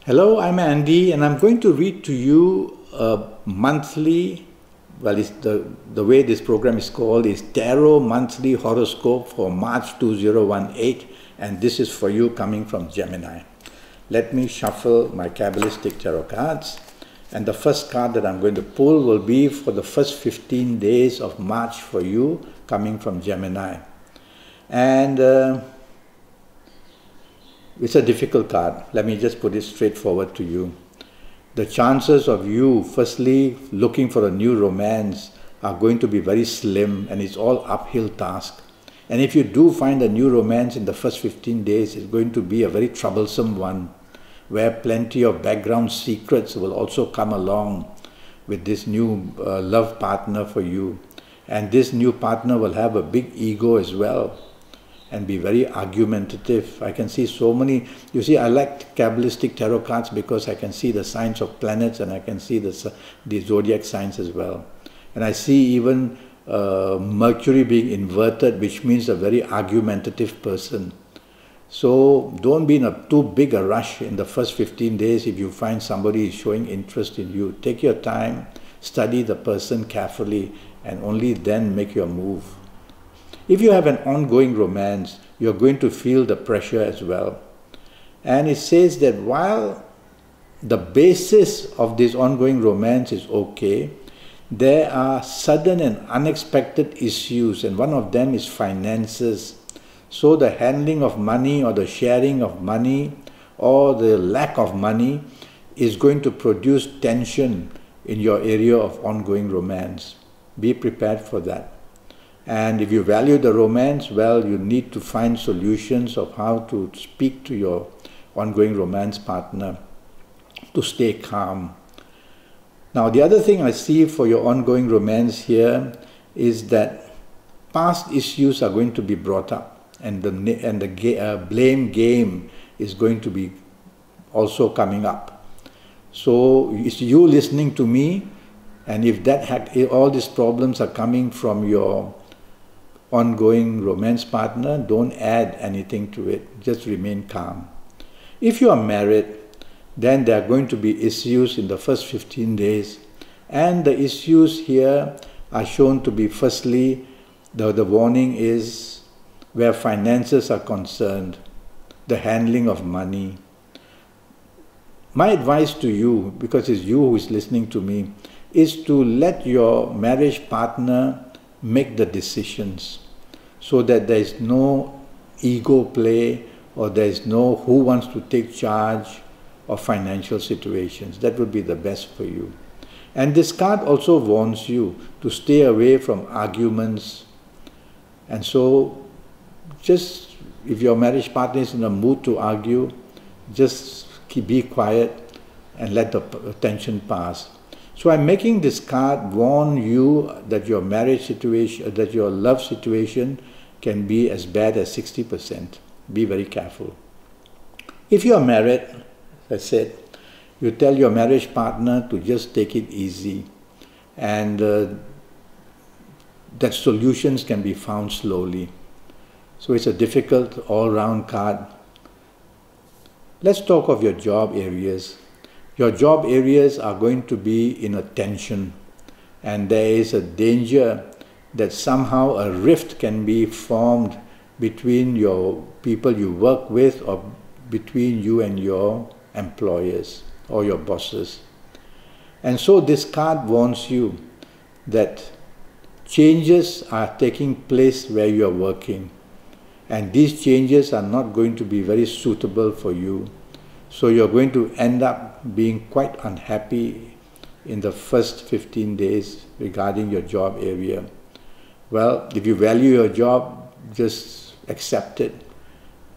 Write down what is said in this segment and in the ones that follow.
Hello, I'm Andy, and I'm going to read to you a monthly, well, it's the way this program is called is Tarot Monthly Horoscope for March 2018, and this is for you coming from Gemini. Let me shuffle my Kabbalistic tarot cards, and the first card that I'm going to pull will be for the first 15 days of March for you coming from Gemini. And it's a difficult card. Let me just put it straightforward to you. The chances of you, firstly, looking for a new romance are going to be very slim, and it's all uphill task. And if you do find a new romance in the first 15 days, it's going to be a very troublesome one, where plenty of background secrets will also come along with this new love partner for you. And this new partner will have a big ego as well, and be very argumentative. I can see so many, you see, I like Kabbalistic tarot cards because I can see the signs of planets and I can see the zodiac signs as well. And I see even Mercury being inverted, which means a very argumentative person. So don't be in too big a rush in the first 15 days if you find somebody is showing interest in you. Take your time, study the person carefully, and only then make your move. If you have an ongoing romance, you're going to feel the pressure as well. And it says that while the basis of this ongoing romance is okay, there are sudden and unexpected issues, and one of them is finances. So the handling of money or the sharing of money or the lack of money is going to produce tension in your area of ongoing romance. Be prepared for that. And if you value the romance, well, you need to find solutions of how to speak to your ongoing romance partner to stay calm. Now, the other thing I see for your ongoing romance here is that past issues are going to be brought up, and the blame game is going to be also coming up. So it's you listening to me, and if all these problems are coming from your ongoing romance partner, don't add anything to it. Just remain calm. If you are married, then there are going to be issues in the first 15 days. And the issues here are shown to be, firstly, the warning is where finances are concerned, the handling of money. My advice to you, because it's you who is listening to me, is to let your marriage partner make the decisions, so that there is no ego play or there is no who wants to take charge of financial situations. That would be the best for you. And this card also warns you to stay away from arguments. And so just if your marriage partner is in a mood to argue, just be quiet and let the tension pass. So I'm making this card warn you that your marriage situation, that your love situation can be as bad as 60%. Be very careful. If you are married, as I said, you tell your marriage partner to just take it easy, and that solutions can be found slowly. So it's a difficult all-round card. Let's talk of your job areas. Your job areas are going to be in a tension, and there is a danger that somehow a rift can be formed between your people you work with or between you and your employers or your bosses. And so this card warns you that changes are taking place where you are working, and these changes are not going to be very suitable for you. So you're going to end up being quite unhappy in the first 15 days regarding your job area. Well, if you value your job, just accept it.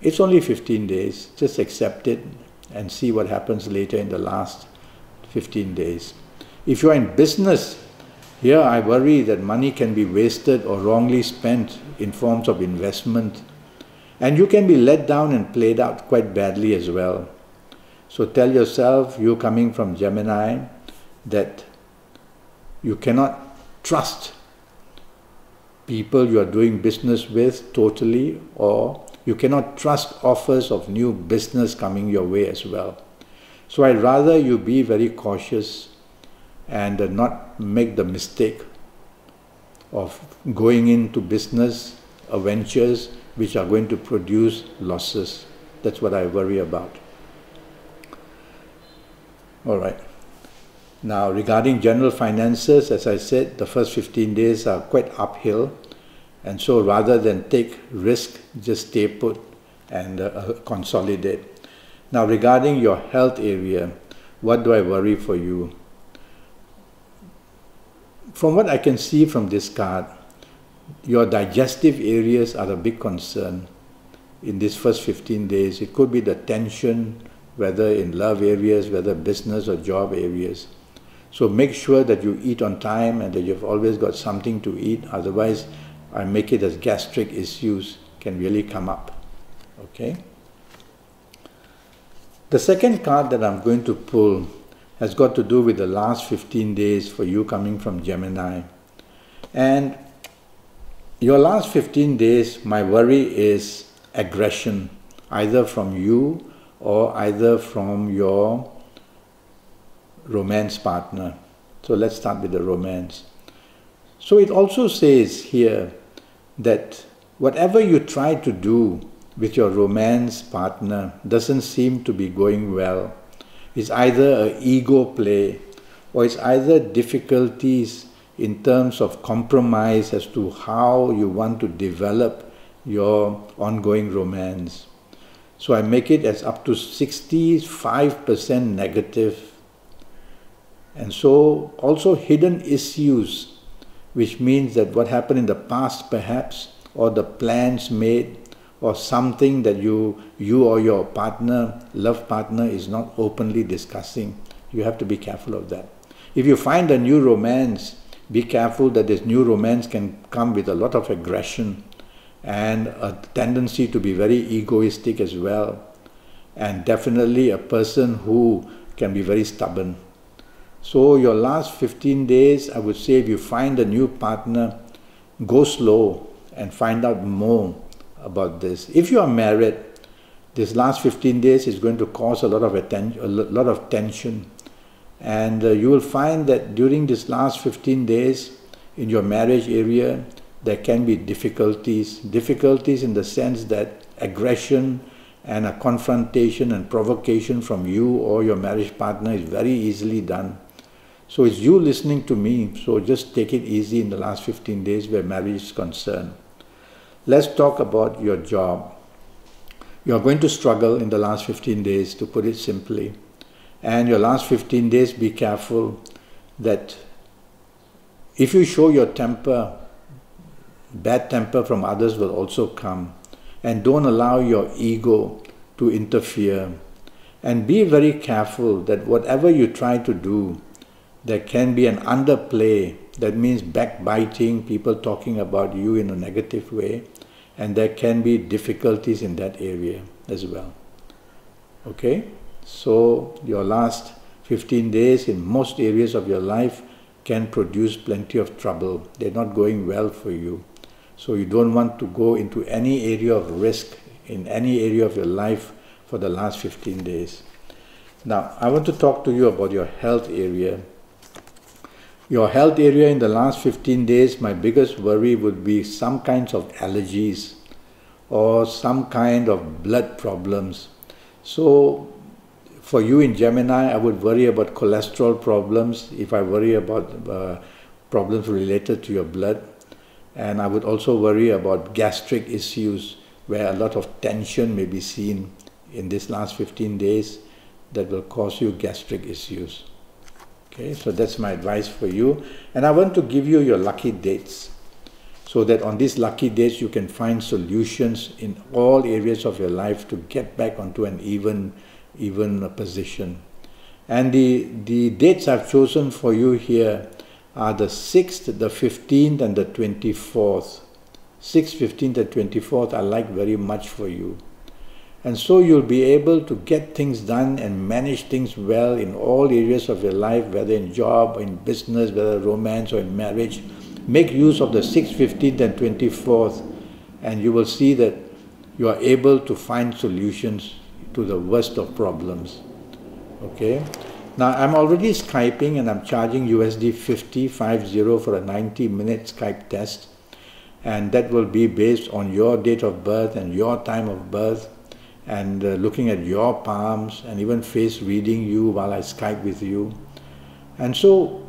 It's only 15 days. Just accept it and see what happens later in the last 15 days. If you're in business, here I worry that money can be wasted or wrongly spent in forms of investment. And you can be let down and played out quite badly as well. So tell yourself, you coming from Gemini, that you cannot trust people you are doing business with totally, or you cannot trust offers of new business coming your way as well. So I'd rather you be very cautious and not make the mistake of going into business or ventures which are going to produce losses. That's what I worry about. All right. Now, regarding general finances, as I said, the first 15 days are quite uphill. And so rather than take risk, just stay put and consolidate. Now, regarding your health area, what do I worry for you? From what I can see from this card, your digestive areas are a big concern in these first 15 days. It could be the tension, whether in love areas, whether business or job areas. So make sure that you eat on time and that you've always got something to eat. Otherwise, I make it as gastric issues can really come up. Okay? The second card that I'm going to pull has got to do with the last 15 days for you coming from Gemini. And your last 15 days, my worry is aggression, either from you or either from your romance partner. So let's start with the romance. So it also says here that whatever you try to do with your romance partner doesn't seem to be going well. It's either an ego play or it's either difficulties in terms of compromise as to how you want to develop your ongoing romance. So I make it as up to 65% negative. And so also hidden issues, which means that what happened in the past perhaps, or the plans made, or something that you or your partner, love partner is not openly discussing. You have to be careful of that. If you find a new romance, be careful that this new romance can come with a lot of aggression and a tendency to be very egoistic as well. And definitely a person who can be very stubborn. So your last 15 days, I would say if you find a new partner, go slow and find out more about this. If you are married, this last 15 days is going to cause a lot of tension. And you will find that during this last 15 days in your marriage area, there can be difficulties. Difficulties in the sense that aggression and a confrontation and provocation from you or your marriage partner is very easily done. So it's you listening to me, so just take it easy in the last 15 days where marriage is concerned. Let's talk about your job. You're going to struggle in the last 15 days, to put it simply. And your last 15 days, be careful that if you show your temper, bad temper from others will also come. And don't allow your ego to interfere. And be very careful that whatever you try to do, there can be an underplay. That means backbiting, people talking about you in a negative way. And there can be difficulties in that area as well. Okay? So your last 15 days in most areas of your life can produce plenty of trouble. They're not going well for you. So you don't want to go into any area of risk in any area of your life for the last 15 days. Now, I want to talk to you about your health area. Your health area in the last 15 days, my biggest worry would be some kinds of allergies or some kind of blood problems. So, for you in Gemini, I would worry about cholesterol problems if I worry about problems related to your blood. And I would also worry about gastric issues where a lot of tension may be seen in this last 15 days that will cause you gastric issues. Okay, so that's my advice for you. And I want to give you your lucky dates so that on these lucky dates you can find solutions in all areas of your life to get back onto an even position. And the dates I've chosen for you here are the 6th, the 15th and the 24th. 6th, 15th and 24th I like very much for you. And so you'll be able to get things done and manage things well in all areas of your life, whether in job, in business, whether romance or in marriage. Make use of the 6th, 15th and 24th and you will see that you are able to find solutions to the worst of problems. Okay. Now I'm already Skyping and I'm charging USD 50 for a 90-minute Skype test, and that will be based on your date of birth and your time of birth, and looking at your palms and even face reading you while I Skype with you. And so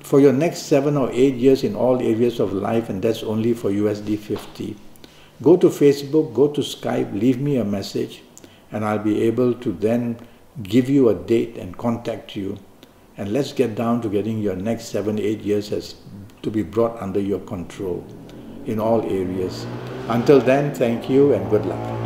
for your next 7 or 8 years in all areas of life, and that's only for USD 50. Go to Facebook, go to Skype, leave me a message, and I'll be able to then give you a date and contact you. And let's get down to getting your next 7, 8 years as to be brought under your control in all areas. Until then, thank you and good luck.